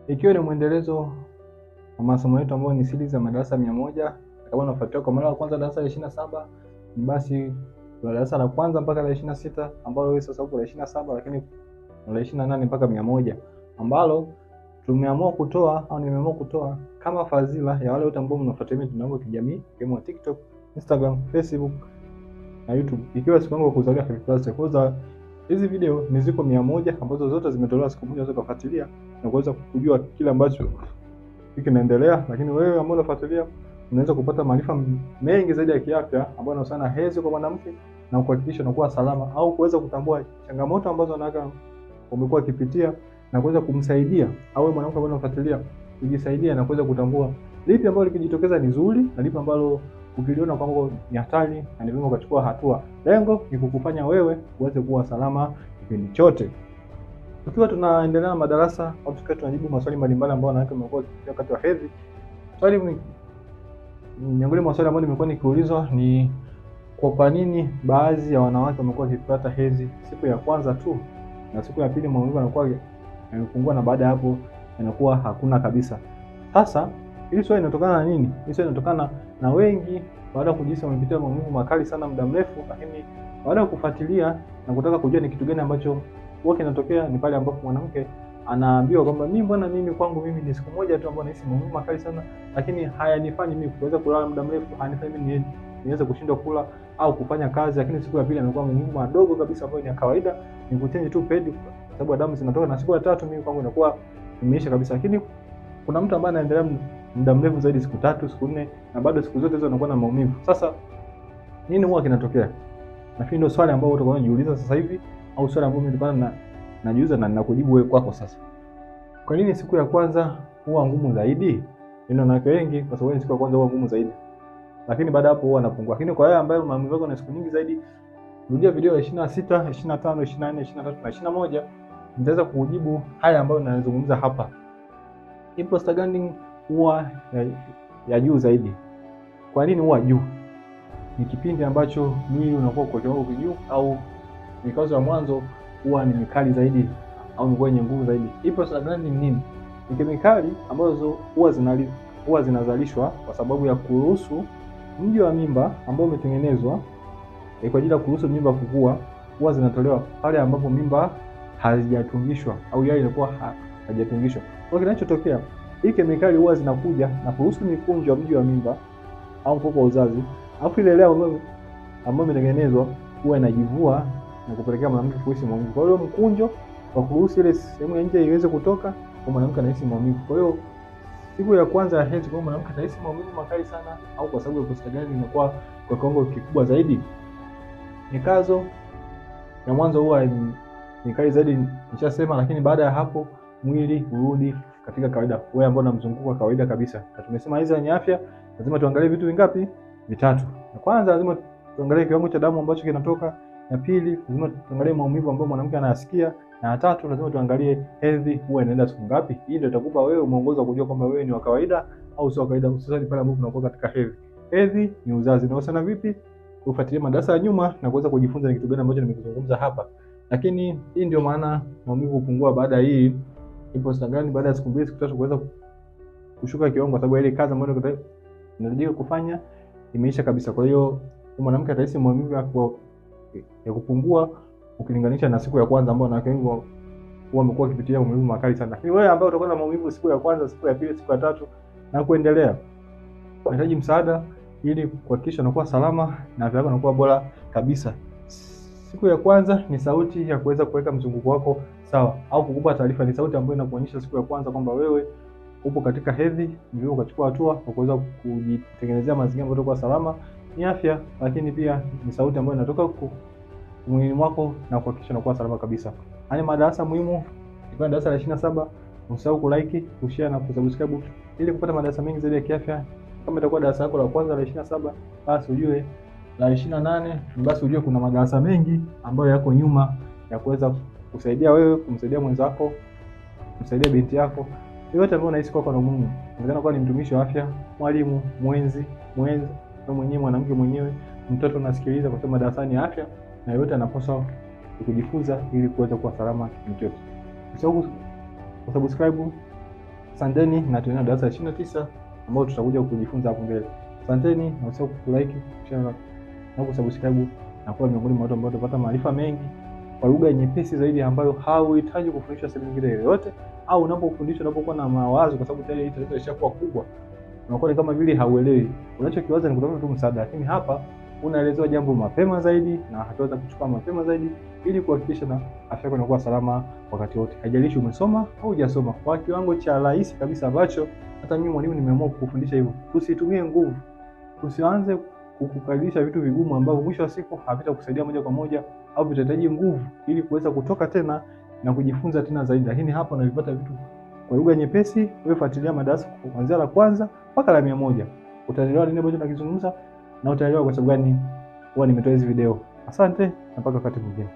Ikiwa ni mwendelezo wa masomo yetu ambayo ni series ya madarasa 100, kama unafuatilia kwa mara ya kwanza darasa la 27, basi kuna darasa la kwanza mpaka la 26 ambalo wewe sasa uko la 27, lakini la 28 mpaka 100 ambalo tumeamua kutoa au nimeamua kutoa kama fadhila ya wale wote ambao mnafuatilia mitandao ya kijamii kama TikTok, Instagram, Facebook na YouTube. Ikiwa siku yangu ya kuzaliwa happy birthday. Kwa hizi video ni ziko 100 ambazo zote zimetolewa siku moja, unaweza kufuatilia na kuweza kujua kile ambacho kinaendelea. Lakini wewe ambao unafuatilia unaweza kupata maarifa mengi zaidi ya kiafya ambayo yanahusiana na hedhi kwa mwanamke na kuhakikisha unakuwa salama, au kuweza kutambua changamoto ambazo wanawake wamekuwa wakipitia na kuweza kumsaidia, au mwanamke ambaye unafuatilia kujisaidia na kuweza kutambua lipi ambalo likijitokeza ni zuri na lipi ambalo ukiliona kwamba ni hatari na ni vyema kuchukua hatua. Lengo ni kukufanya wewe uweze kuwa salama kipindi chote. Tukiwa tunaendelea na madarasa au tukiwa tunajibu maswali mbalimbali ambayo wanawake wamekuwa wakipitia wakati wa hedhi. Miongoni mwa maswali ambayo nimekuwa nikiulizwa ni kwa nini baadhi ya wanawake wamekuwa wakipata hedhi siku ya kwanza tu na siku ya pili maumivu yanakuwa yamepungua na baada ya hapo yanakuwa hakuna kabisa. Sasa hili swali linatokana na nini? Hili swali linatokana na wengi baada ya kujisikia wamepitia maumivu makali sana muda mrefu, lakini baada ya kufuatilia na kutaka kujua ni kitu gani ambacho huwa kinatokea, ni pale ambapo mwanamke anaambiwa kwamba mimi kwangu mimi ni siku moja tu ambapo nahisi maumivu makali sana, lakini hayanifanyi mimi kuweza kulala muda mrefu, hayanifanyi mimi niweze kushindwa kula au kufanya kazi, lakini siku ya pili anakuwa maumivu madogo kabisa ambayo ni ya kawaida, ni kuchange tu pedi kwa sababu damu zinatoka, na siku ya tatu mimi kwangu inakuwa imeisha kabisa. Lakini kuna mtu ambaye anaendelea muda mrefu zaidi, siku 3, siku 4, na bado siku zote hizo anakuwa na maumivu. Sasa nini huwa kinatokea? Nafikiri ndio swali ambalo utakuwa unajiuliza sasa hivi, au swali ambalo mimi najiuliza na ninakujibu wewe kwako sasa. Kwa nini siku ya kwanza huwa ngumu zaidi? Wanawake wengi kwa sababu siku ya kwanza huwa ngumu zaidi, lakini baada hapo huwa anapungua. Lakini kwa wale ambao maumivu yako na siku nyingi zaidi, rudia video ya 26, 25, 24, 23 na 21, nitaweza kujibu haya ambayo ninazungumza hapa. Hii prostaglandin huwa ya juu zaidi. Kwa nini huwa juu? Ni kipindi ambacho mwili unakuwa kwa kiwango kijuu, au mikazo ya mwanzo huwa ni mikali zaidi au ni yenye nguvu zaidi. Hii prostaglandin nini? Ni kemikali ambazo huwa zinazalishwa kwa sababu ya kuruhusu mji wa mimba ambao umetengenezwa kwa ajili ya kuruhusu mimba kukua. Huwa zinatolewa pale ambapo mimba hazijatungishwa au yai ilikuwa hajatungishwa. Kwa kinachotokea, hii kemikali huwa zinakuja na kuruhusu mikunjo ya mji wa mimba au mfuko wa uzazi, alafu ile leo ambayo imetengenezwa huwa inajivua na kupelekea mwanamke kuhisi maumivu. Kwa hiyo mkunjo wa kuruhusu ile sehemu ya nje iweze kutoka, kwa mwanamke anahisi maumivu. Kwa hiyo siku ya kwanza ya hedhi, kwa mwanamke anahisi maumivu makali sana, au kwa sababu ya prostaglandin inakuwa kwa kiwango kikubwa zaidi. Mikazo ya mwanzo huwa ni kali zaidi, nishasema, lakini baada ya hapo mwili hurudi katika kawaida, wewe ambao unamzunguka kwa kawaida kabisa. Na tumesema hizi zenye afya lazima tuangalie vitu vingapi? Vitatu. Na kwanza lazima tuangalie kiwango cha damu ambacho kinatoka, na pili lazima tuangalie maumivu ambayo mwanamke anayasikia, na tatu lazima tuangalie hedhi huwa inaenda siku ngapi. Hii ndio itakupa wewe mwongozo wa kujua kwamba wewe ni wa kawaida au sio wa kawaida, hususan pale ambapo unakuwa katika hedhi. Hedhi ni uzazi, na sana vipi? Ufuatilie madarasa ya nyuma na kuweza kujifunza ni kitu gani ambacho nimekuzungumza hapa. Lakini hii ndio maana maumivu hupungua baada hii prostaglandin baada ya siku 2, siku 3 kuweza kushuka kiwango, kwa sababu ile kazi ambayo inatarajiwa kufanya imeisha kabisa. Kwa hiyo mwanamke atahisi maumivu ya kupungua ukilinganisha na siku ya kwanza ambayo wanawake wengi huwa wamekuwa wakipitia maumivu makali sana. Lakini wewe ambao utakuwa na maumivu siku ya kwanza, siku ya pili, siku ya 3 na kuendelea, unahitaji msaada ili kuhakikisha unakuwa salama na afya yako inakuwa bora kabisa. Siku ya kwanza ni sauti ya kuweza kuweka mzunguko wako sawa, au kukupa taarifa. Ni sauti ambayo inakuonyesha siku ya kwanza kwamba wewe upo katika hedhi, ndio ukachukua hatua kwa kuweza kujitengenezea mazingira ambayo yatakuwa salama, ni afya. Lakini pia ni sauti ambayo inatoka mwilini mwako na kuhakikisha unakuwa salama kabisa. Haya madarasa muhimu, ikiwa darasa la 27, usahau kulike, kushare na kusubscribe ili kupata madarasa mengi zaidi ya kiafya. Kama itakuwa darasa lako la kwanza la 27, basi ujue la 28, basi ujue kuna madarasa mengi ambayo yako nyuma ya kuweza kusaidia wewe, kumsaidia mwenzako, kumsaidia binti yako, yote ambayo unahisi kwako na umuhimu. Inawezekana kuwa ni mtumishi wa afya, mwalimu, mwenzi, au mwenyewe mwanamke mwenyewe, mtoto unasikiliza, kwa sababu darasani ya afya na yote anapaswa kujifunza ili kuweza kuwa salama kipindi chote. Usisahau kusubscribe, Asanteni na tunaenda darasa la 29 ambao tutakuja kujifunza hapo mbele. Asanteni na usisahau kulike, share na kusubscribe na kuwa miongoni mwa watu ambao watapata maarifa mengi kwa lugha nyepesi zaidi ambayo hauhitaji kufundishwa sehemu nyingine yoyote, au unapofundishwa unapokuwa na mawazo, kwa sababu tayari tatizo lishakuwa kubwa, unakuwa ni kama vile hauelewi. Unachokiwaza ni kutafuta tu msaada, lakini hapa unaelezewa jambo mapema zaidi na hatua za kuchukua mapema zaidi ili kuhakikisha na afya yako inakuwa salama wakati wote. Haijalishi umesoma au hujasoma, kwa kiwango cha rahisi kabisa ambacho hata mimi mwalimu nimeamua kukufundisha hivyo. Usitumie nguvu. Usianze kukukadirisha vitu vigumu ambavyo mwisho wa siku havitakusaidia moja kwa moja au vitahitaji nguvu ili kuweza kutoka tena na kujifunza tena zaidi. Lakini hapa unavipata vitu kwa lugha nyepesi. Wewe fuatilia madarasa kuanzia la kwanza mpaka la 100. Utaelewa nini ambacho nakizungumza na utaelewa kwa sababu gani huwa nimetoa hizi video. Asante na mpaka wakati mwingine.